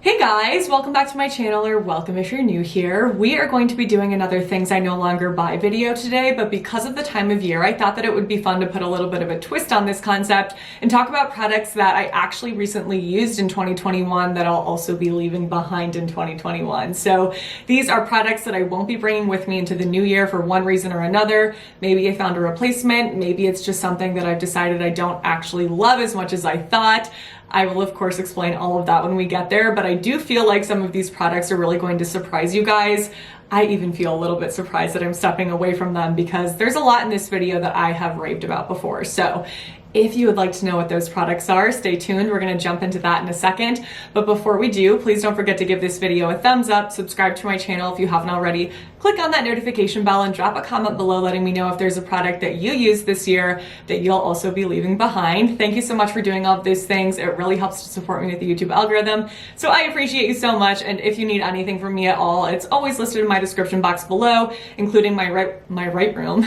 Hey guys, welcome back to my channel, or welcome if you're new here. We are going to be doing another Things I No Longer Buy video today, but because of the time of year, I thought that it would be fun to put a little bit of a twist on this concept and talk about products that I actually recently used in 2021 that I'll also be leaving behind in 2021. So these are products that I won't be bringing with me into the new year for one reason or another. Maybe I found a replacement, maybe it's just something that I've decided I don't actually love as much as I thought. I will of course explain all of that when we get there, but I do feel like some of these products are really going to surprise you guys. I even feel a little bit surprised that I'm stepping away from them because there's a lot in this video that I have raved about before. So if you would like to know what those products are, stay tuned. We're going to jump into that in a second. But before we do, please don't forget to give this video a thumbs up, subscribe to my channel if you haven't already, click on that notification bell, and drop a comment below letting me know if there's a product that you use this year that you'll also be leaving behind. Thank you so much for doing all of these things. It really helps to support me with the YouTube algorithm. So I appreciate you so much. And if you need anything from me at all, it's always listed in my description box below, including my Lightroom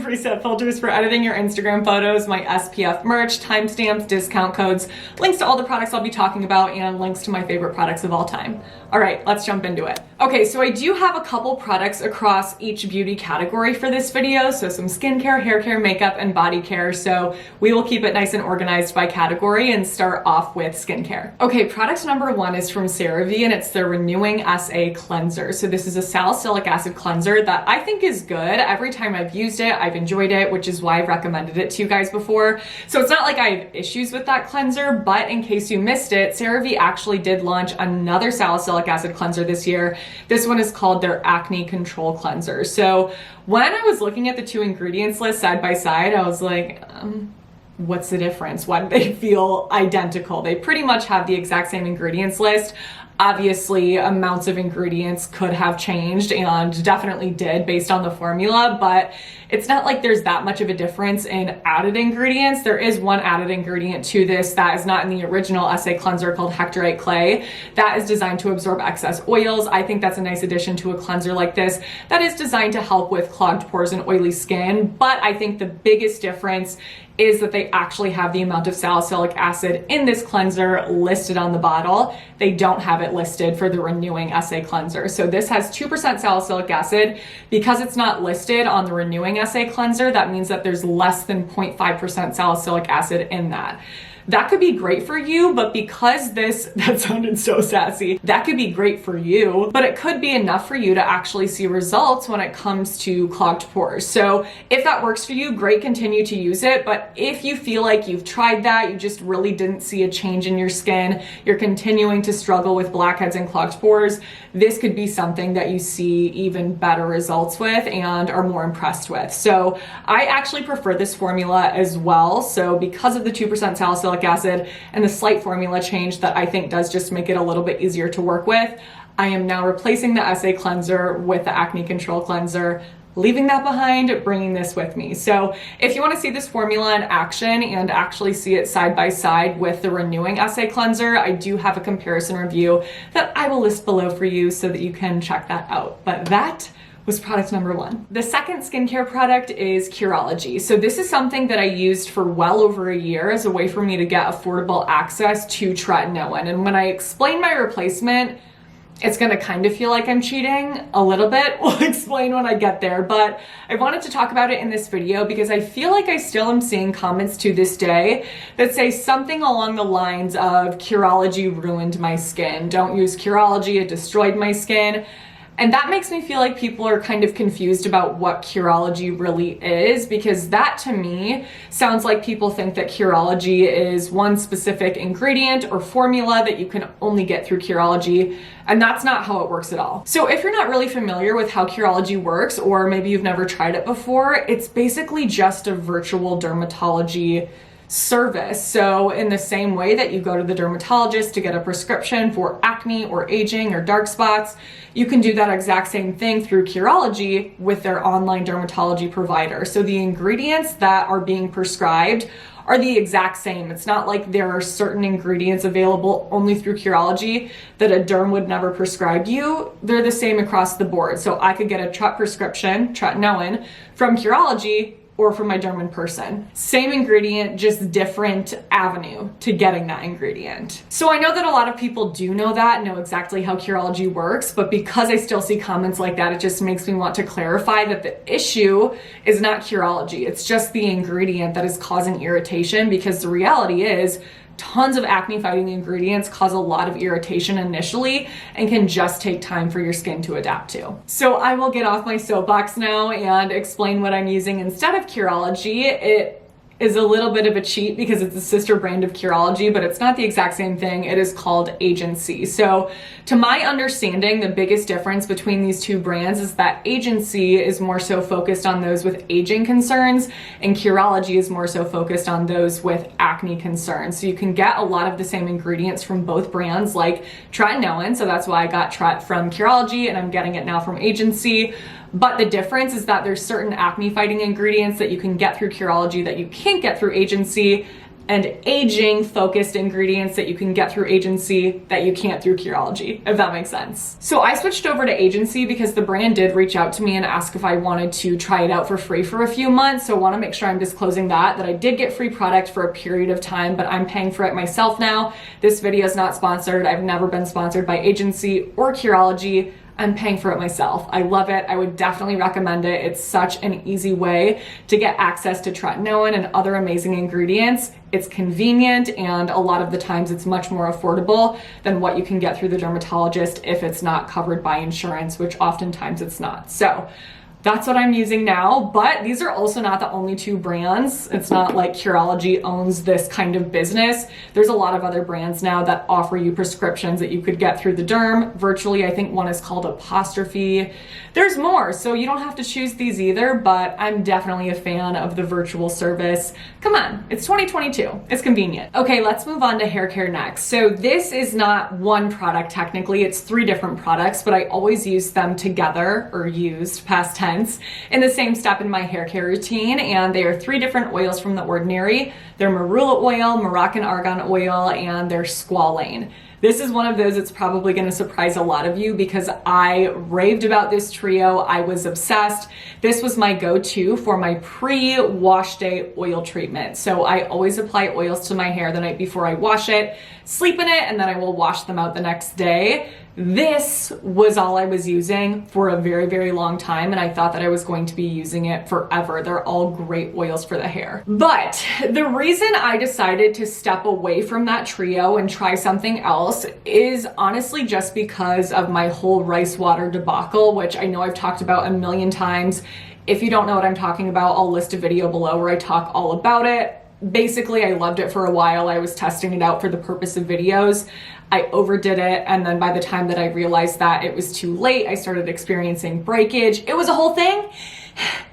preset filters for editing your Instagram photos, my SPF merch, timestamps, discount codes, links to all the products I'll be talking about, and links to my favorite products of all time. All right, let's jump into it. Okay, so I do have a couple products across each beauty category for this video. So some skincare, hair care, makeup, and body care. So we will keep it nice and organized by category and start off with skincare. Okay, product number one is from CeraVe, and it's the Renewing SA Cleanser. So this is a salicylic acid cleanser that I think is good. Every time I've used it, I've enjoyed it, which is why I've recommended it to you guys before. So it's not like I have issues with that cleanser, but in case you missed it, CeraVe actually did launch another salicylic acid cleanser this year. This one is called their Acne Control Cleanser. So when I was looking at the two ingredients list side by side, I was like, what's the difference? Why do they feel identical? They pretty much have the exact same ingredients list. Obviously, amounts of ingredients could have changed and definitely did based on the formula, but it's not like there's that much of a difference in added ingredients. There is one added ingredient to this that is not in the original SA cleanser called Hectorite Clay. That is designed to absorb excess oils. I think that's a nice addition to a cleanser like this that is designed to help with clogged pores and oily skin. But I think the biggest difference is that they actually have the amount of salicylic acid in this cleanser listed on the bottle. They don't have it listed for the Renewing SA cleanser. So this has 2% salicylic acid. Because it's not listed on the Renewing SA cleanser, that means that there's less than 0.5% salicylic acid in that. That could be great for you, but because that sounded so sassy, that could be great for you, but it could be enough for you to actually see results when it comes to clogged pores. So if that works for you, great, continue to use it. But if you feel like you've tried that, you just really didn't see a change in your skin, you're continuing to struggle with blackheads and clogged pores, this could be something that you see even better results with and are more impressed with. So I actually prefer this formula as well. So because of the 2% salicylic acid and the slight formula change that I think does just make it a little bit easier to work with, I am now replacing the SA cleanser with the Acne Control Cleanser, leaving that behind, bringing this with me. So if you want to see this formula in action and actually see it side by side with the Renewing SA cleanser, I do have a comparison review that I will list below for you so that you can check that out. But that was product number one. The second skincare product is Curology. So this is something that I used for well over a year as a way for me to get affordable access to tretinoin. And when I explain my replacement, it's gonna kind of feel like I'm cheating a little bit. We'll explain when I get there, but I wanted to talk about it in this video because I feel like I still am seeing comments to this day that say something along the lines of Curology ruined my skin. Don't use Curology, it destroyed my skin. And that makes me feel like people are kind of confused about what Curology really is, because that to me sounds like people think that Curology is one specific ingredient or formula that you can only get through Curology, and that's not how it works at all. So if you're not really familiar with how Curology works, or maybe you've never tried it before, it's basically just a virtual dermatology service. So in the same way that you go to the dermatologist to get a prescription for acne or aging or dark spots, you can do that exact same thing through Curology with their online dermatology provider. So the ingredients that are being prescribed are the exact same. It's not like there are certain ingredients available only through Curology that a derm would never prescribe you. They're the same across the board. So I could get a prescription, tretinoin, from Curology, or for my derm in person. Same ingredient, just different avenue to getting that ingredient. So I know that a lot of people do know that, know exactly how Curology works, but because I still see comments like that, it just makes me want to clarify that the issue is not Curology. It's just the ingredient that is causing irritation, because the reality is tons of acne fighting ingredients cause a lot of irritation initially and can just take time for your skin to adapt to. So I will get off my soapbox now and explain what I'm using instead of Curology. It is a little bit of a cheat because it's a sister brand of Curology, but it's not the exact same thing. It is called Agency. So to my understanding, the biggest difference between these two brands is that Agency is more so focused on those with aging concerns, and Curology is more so focused on those with acne concerns. So you can get a lot of the same ingredients from both brands, like tretinoin. So that's why I got Tret from Curology and I'm getting it now from Agency. But the difference is that there's certain acne fighting ingredients that you can get through Curology that you can't get through Agency, and aging focused ingredients that you can get through Agency that you can't through Curology, if that makes sense. So I switched over to Agency because the brand did reach out to me and ask if I wanted to try it out for free for a few months. So I want to make sure I'm disclosing that I did get free product for a period of time, but I'm paying for it myself now. This video is not sponsored. I've never been sponsored by Agency or Curology. I'm paying for it myself. I love it. I would definitely recommend it. It's such an easy way to get access to tretinoin and other amazing ingredients. It's convenient, and a lot of the times it's much more affordable than what you can get through the dermatologist if it's not covered by insurance, which oftentimes it's not. So that's what I'm using now, but these are also not the only two brands. It's not like Curology owns this kind of business. There's a lot of other brands now that offer you prescriptions that you could get through the derm virtually. I think one is called Apostrophe. There's more, so you don't have to choose these either, but I'm definitely a fan of the virtual service. Come on, it's 2022. It's convenient. Okay, let's move on to Haircare next. So this is not one product technically, it's 3 different products, but I always use them together, or used, past tense, in the same step in my hair care routine, and they are 3 different oils from The Ordinary. They're marula oil, Moroccan argan oil, and they're squalane. This is one of those that's probably going to surprise a lot of you because I raved about this trio. I was obsessed. This was my go-to for my pre-wash day oil treatment. So I always apply oils to my hair the night before I wash it, sleep in it, and then I will wash them out the next day. This was all I was using for a very, very long time, and I thought that I was going to be using it forever. They're all great oils for the hair. But the reason I decided to step away from that trio and try something else is honestly just because of my whole rice water debacle, which I know I've talked about a million times. If you don't know what I'm talking about, I'll list a video below where I talk all about it. Basically, I loved it for a while. I was testing it out for the purpose of videos. I overdid it, and then by the time that I realized that it was too late, I started experiencing breakage. It was a whole thing.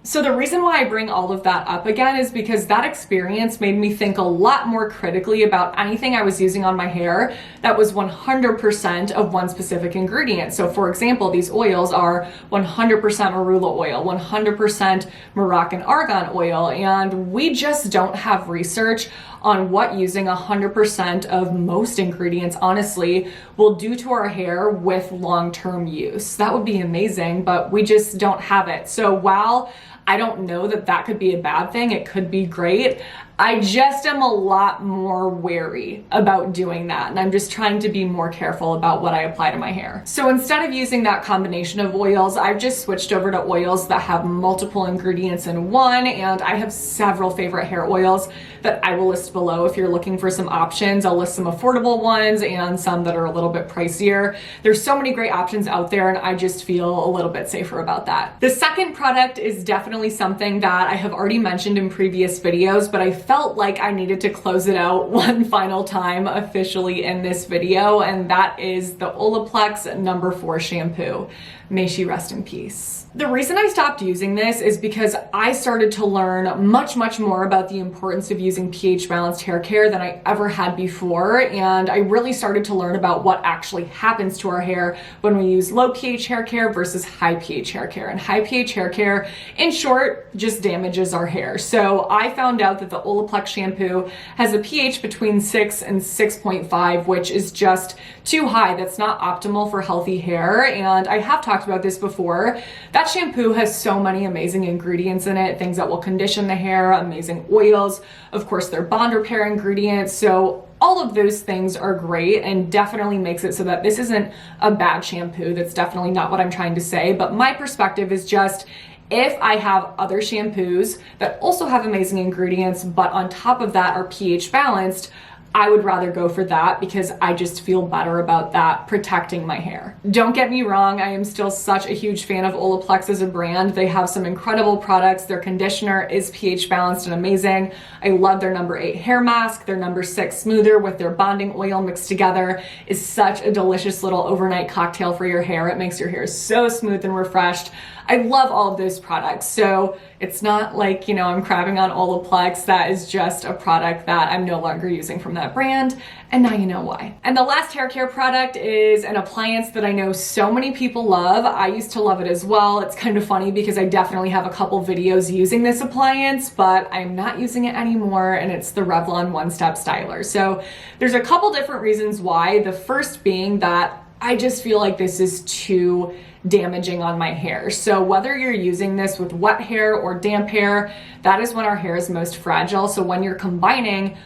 So the reason why I bring all of that up again is because that experience made me think a lot more critically about anything I was using on my hair that was 100% of one specific ingredient. So for example, these oils are 100% marula oil, 100% Moroccan argan oil, and we just don't have research on what using 100% of most ingredients, honestly, will do to our hair with long-term use. That would be amazing, but we just don't have it. So while I don't know that that could be a bad thing, it could be great, I just am a lot more wary about doing that, and I'm just trying to be more careful about what I apply to my hair. So instead of using that combination of oils, I've just switched over to oils that have multiple ingredients in one, and I have several favorite hair oils that I will list below if you're looking for some options. I'll list some affordable ones and some that are a little bit pricier. There's so many great options out there, and I just feel a little bit safer about that. The second product is definitely something that I have already mentioned in previous videos, but I felt like I needed to close it out one final time officially in this video, and that is the Olaplex No. 4 shampoo. May she rest in peace. The reason I stopped using this is because I started to learn much, much more about the importance of using pH balanced hair care than I ever had before, and I really started to learn about what actually happens to our hair when we use low pH hair care versus high pH hair care. And high pH hair care, in short, just damages our hair. So I found out that the Olaplex shampoo has a pH between 6 and 6.5, which is just too high. That's not optimal for healthy hair. And I have talked about this before. That shampoo has so many amazing ingredients in it, things that will condition the hair, amazing oils, of course, their bond repair ingredients. So all of those things are great and definitely makes it so that this isn't a bad shampoo. That's definitely not what I'm trying to say. But my perspective is just, if I have other shampoos that also have amazing ingredients, but on top of that are pH balanced, I would rather go for that because I just feel better about that protecting my hair. Don't get me wrong, I am still such a huge fan of Olaplex as a brand. They have some incredible products. Their conditioner is pH balanced and amazing. I love their number 8 hair mask. Their number 6 smoother with their bonding oil mixed together is such a delicious little overnight cocktail for your hair. It makes your hair so smooth and refreshed. I love all of those products. So it's not like, you know, I'm crapping on Olaplex. That is just a product that I'm no longer using from that brand. And now you know why. And the last hair care product is an appliance that I know so many people love. I used to love it as well. It's kind of funny because I definitely have a couple videos using this appliance, but I'm not using it anymore. And it's the Revlon One Step Styler. So there's a couple different reasons why. The first being that I just feel like this is too damaging on my hair. So whether you're using this with wet hair or damp hair, that is when our hair is most fragile. So when you're combining,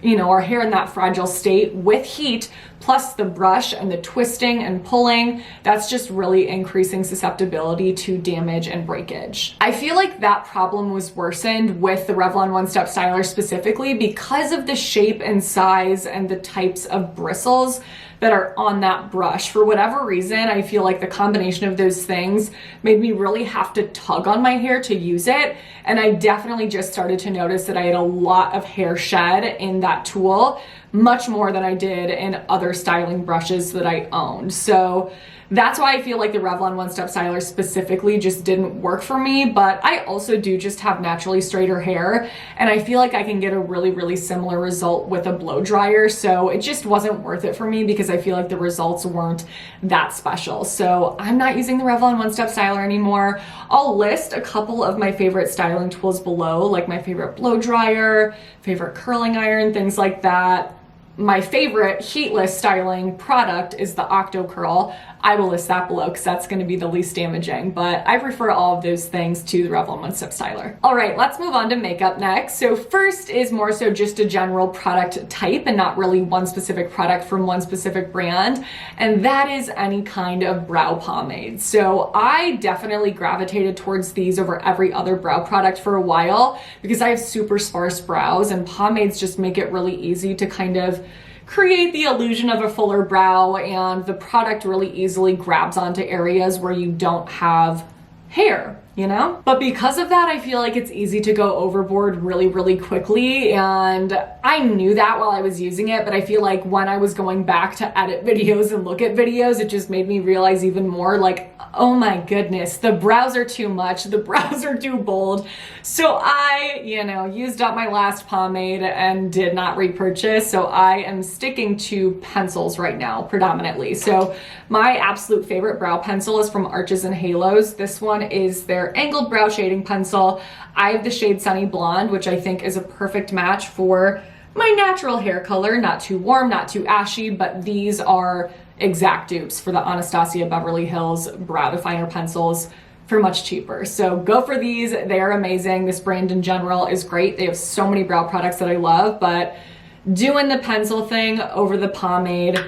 you know, our hair in that fragile state with heat, plus the brush and the twisting and pulling, that's just really increasing susceptibility to damage and breakage. I feel like that problem was worsened with the Revlon One Step Styler specifically because of the shape and size and the types of bristles that are on that brush. For whatever reason, I feel like the combination of those things made me really have to tug on my hair to use it. And I definitely just started to notice that I had a lot of hair shed in that tool, much more than I did in other styling brushes that I owned. So that's why I feel like the Revlon One Step Styler specifically just didn't work for me, but I also do just have naturally straighter hair, and I feel like I can get a really, really similar result with a blow dryer, so it just wasn't worth it for me because I feel like the results weren't that special. So I'm not using the Revlon One Step Styler anymore. I'll list a couple of my favorite styling tools below, like my favorite blow dryer, favorite curling iron, things like that. My favorite heatless styling product is the Octo Curl. I will list that below because that's going to be the least damaging, but I prefer all of those things to the Revlon One Step Styler. All right, let's move on to makeup next. So first is more so just a general product type and not really one specific product from one specific brand, and that is any kind of brow pomade. So I definitely gravitated towards these over every other brow product for a while because I have super sparse brows, and pomades just make it really easy to kind of create the illusion of a fuller brow, and the product really easily grabs onto areas where you don't have hair, you know? But because of that, I feel like it's easy to go overboard really, really quickly. And I knew that while I was using it, but I feel like when I was going back to edit videos and look at videos, it just made me realize even more like, oh my goodness, the brows are too much, the brows are too bold. So I, you know, used up my last pomade and did not repurchase. So I am sticking to pencils right now predominantly. So my absolute favorite brow pencil is from Arches and Halos. This one is their angled brow shading pencil. I have the shade Sunny Blonde, which I think is a perfect match for my natural hair color, not too warm, not too ashy, but these are exact dupes for the Anastasia Beverly Hills brow definer pencils for much cheaper. So go for these. They are amazing. This brand in general is great. They have so many brow products that I love, but doing the pencil thing over the pomade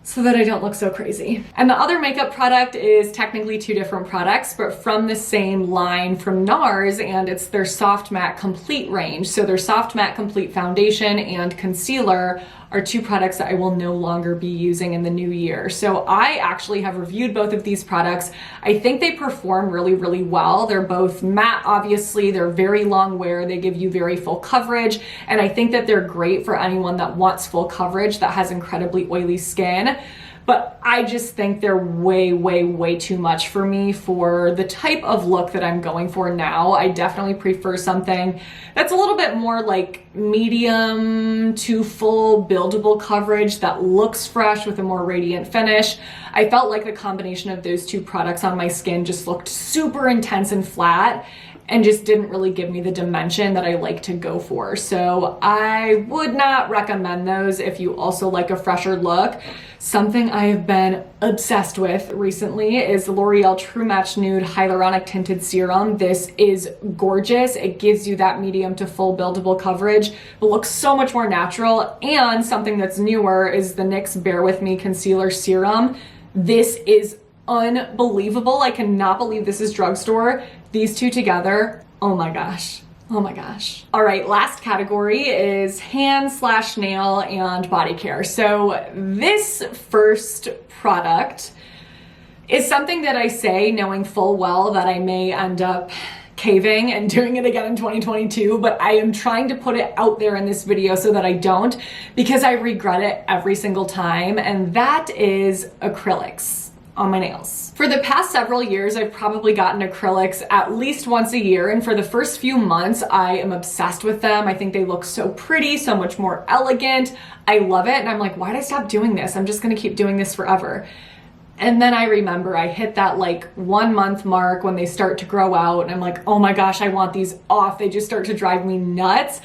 so that I don't look so crazy. And the other makeup product is technically two different products, but from the same line from NARS, and it's their Soft Matte Complete range. So their Soft Matte Complete Foundation and Concealer are two products that I will no longer be using in the new year. So I actually have reviewed both of these products. I think they perform really, really well. They're both matte, obviously. They're very long wear. They give you very full coverage. And I think that they're great for anyone that wants full coverage that has incredibly oily skin. But I just think they're way, way, way too much for me for the type of look that I'm going for now. I definitely prefer something that's a little bit more like medium to full buildable coverage that looks fresh with a more radiant finish. I felt like the combination of those two products on my skin just looked super intense and flat. and just didn't really give me the dimension that I like to go for. So I would not recommend those if you also like a fresher look. Something I have been obsessed with recently is the L'Oreal True Match Nude Hyaluronic Tinted Serum. This is gorgeous. It gives you that medium to full buildable coverage, but looks so much more natural. And something that's newer is the NYX Bear With Me Concealer Serum. This is unbelievable. I cannot believe this is drugstore. These two together, oh my gosh. Oh my gosh. All right, last category is hand/nail and body care. So this first product is something that I say knowing full well that I may end up caving and doing it again in 2022, but I am trying to put it out there in this video so that I don't, because I regret it every single time, and that is acrylics on my nails. For the past several years, I've probably gotten acrylics at least once a year, and for the first few months, I am obsessed with them. I think they look so pretty, so much more elegant. I love it, and I'm like, why did I stop doing this? I'm just gonna keep doing this forever. And then I remember I hit that like 1 month mark when they start to grow out, and I'm like, oh my gosh, I want these off. They just start to drive me nuts.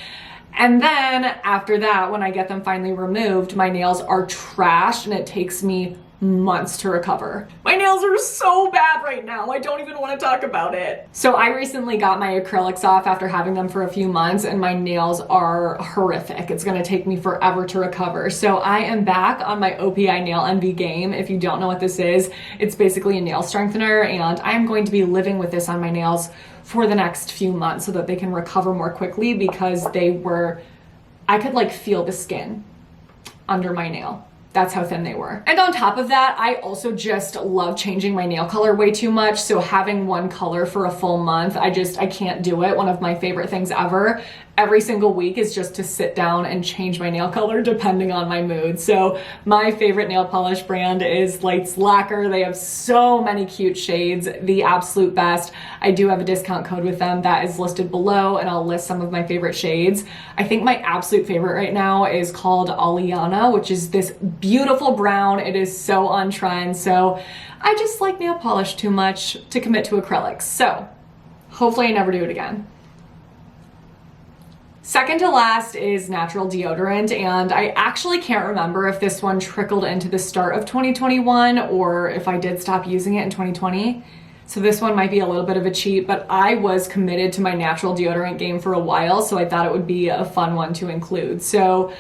And then after that, when I get them finally removed, my nails are trashed, and it takes me months to recover. My nails are so bad right now. I don't even want to talk about it. So I recently got my acrylics off after having them for a few months, and my nails are horrific. It's gonna take me forever to recover. So I am back on my OPI Nail Envy game. If you don't know what this is, it's basically a nail strengthener, and I'm going to be living with this on my nails for the next few months so that they can recover more quickly, because I could like feel the skin under my nail. That's how thin they were. And on top of that, I also just love changing my nail color way too much. So having one color for a full month, I can't do it. One of my favorite things ever, every single week, is just to sit down and change my nail color depending on my mood. So my favorite nail polish brand is Lights Lacquer. They have so many cute shades, the absolute best. I do have a discount code with them that is listed below, and I'll list some of my favorite shades. I think my absolute favorite right now is called Aliana, which is this beautiful brown. It is so on trend. So I just like nail polish too much to commit to acrylics. So hopefully I never do it again. Second to last is natural deodorant, and I actually can't remember if this one trickled into the start of 2021 or if I did stop using it in 2020. So this one might be a little bit of a cheat, but I was committed to my natural deodorant game for a while, so I thought it would be a fun one to include. So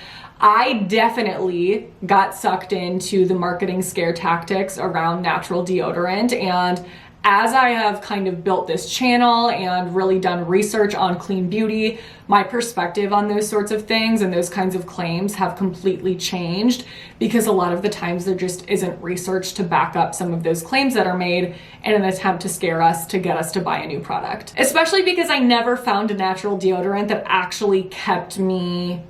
I definitely got sucked into the marketing scare tactics around natural deodorant, and as I have kind of built this channel and really done research on clean beauty, my perspective on those sorts of things and those kinds of claims have completely changed, because a lot of the times there just isn't research to back up some of those claims that are made in an attempt to scare us to get us to buy a new product. Especially because I never found a natural deodorant that actually kept me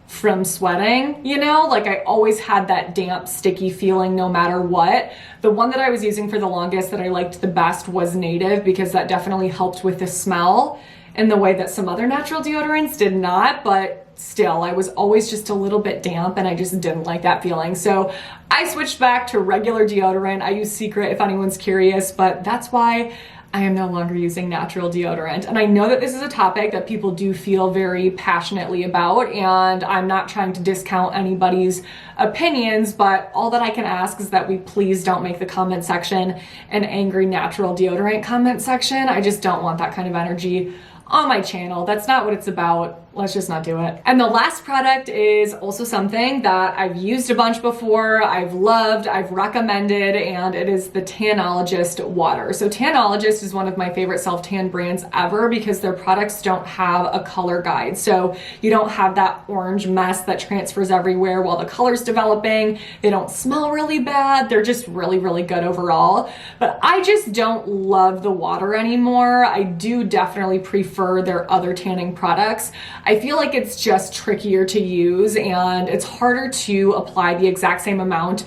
from sweating, you know? Like, I always had that damp, sticky feeling no matter what. The one that I was using for the longest that I liked the best was Native, because that definitely helped with the smell in the way that some other natural deodorants did not, but still, I was always just a little bit damp, and I just didn't like that feeling. So I switched back to regular deodorant. I use Secret if anyone's curious, but that's why I am no longer using natural deodorant. And I know that this is a topic that people do feel very passionately about, and I'm not trying to discount anybody's opinions, but all that I can ask is that we please don't make the comment section an angry natural deodorant comment section. I just don't want that kind of energy on my channel. That's not what it's about. Let's just not do it. And the last product is also something that I've used a bunch before, I've loved, I've recommended, and it is the Tanologist water. So Tanologist is one of my favorite self-tan brands ever, because their products don't have a color guide. So you don't have that orange mess that transfers everywhere while the color's developing. They don't smell really bad. They're just really, really good overall. But I just don't love the water anymore. I do definitely prefer their other tanning products. I feel like it's just trickier to use, and it's harder to apply the exact same amount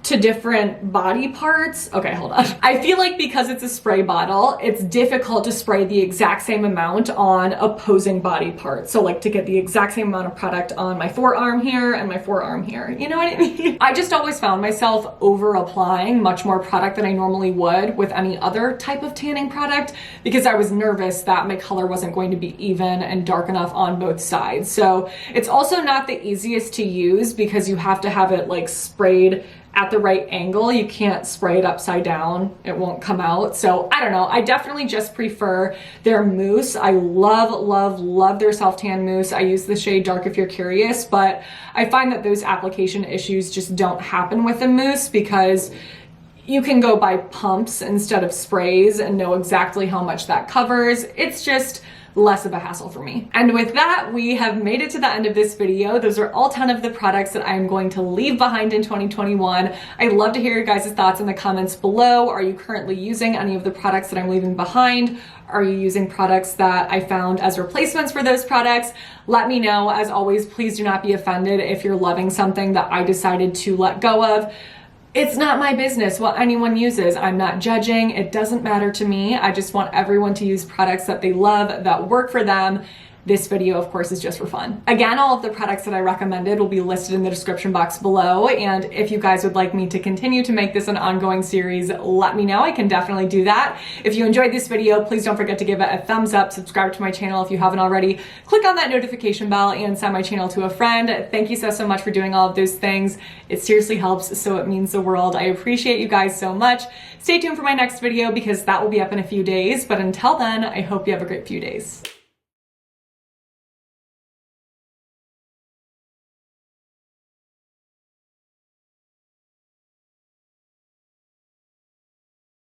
to different body parts. Okay, hold on. I feel like because it's a spray bottle, it's difficult to spray the exact same amount on opposing body parts. So like to get the exact same amount of product on my forearm here and my forearm here. You know what I mean? I just always found myself over applying much more product than I normally would with any other type of tanning product because I was nervous that my color wasn't going to be even and dark enough on both sides. So it's also not the easiest to use because you have to have it like sprayed at the right angle. You can't spray it upside down. It won't come out. So I don't know. I definitely just prefer their mousse. I love, love, love their self-tan mousse. I use the shade Dark If You're Curious, but I find that those application issues just don't happen with the mousse because you can go buy pumps instead of sprays and know exactly how much that covers. It's just less of a hassle for me. And with that, we have made it to the end of this video. Those are all 10 of the products that I'm going to leave behind in 2021. I'd love to hear your guys' thoughts in the comments below. Are you currently using any of the products that I'm leaving behind? Are you using products that I found as replacements for those products? Let me know. As always, please do not be offended if you're loving something that I decided to let go of. It's not my business what anyone uses. I'm not judging. It doesn't matter to me. I just want everyone to use products that they love, that work for them. This video, of course, is just for fun. Again, all of the products that I recommended will be listed in the description box below. And if you guys would like me to continue to make this an ongoing series, let me know. I can definitely do that. If you enjoyed this video, please don't forget to give it a thumbs up, subscribe to my channel if you haven't already, click on that notification bell and send my channel to a friend. Thank you so much for doing all of those things. It seriously helps, so it means the world. I appreciate you guys so much. Stay tuned for my next video because that will be up in a few days. But until then, I hope you have a great few days.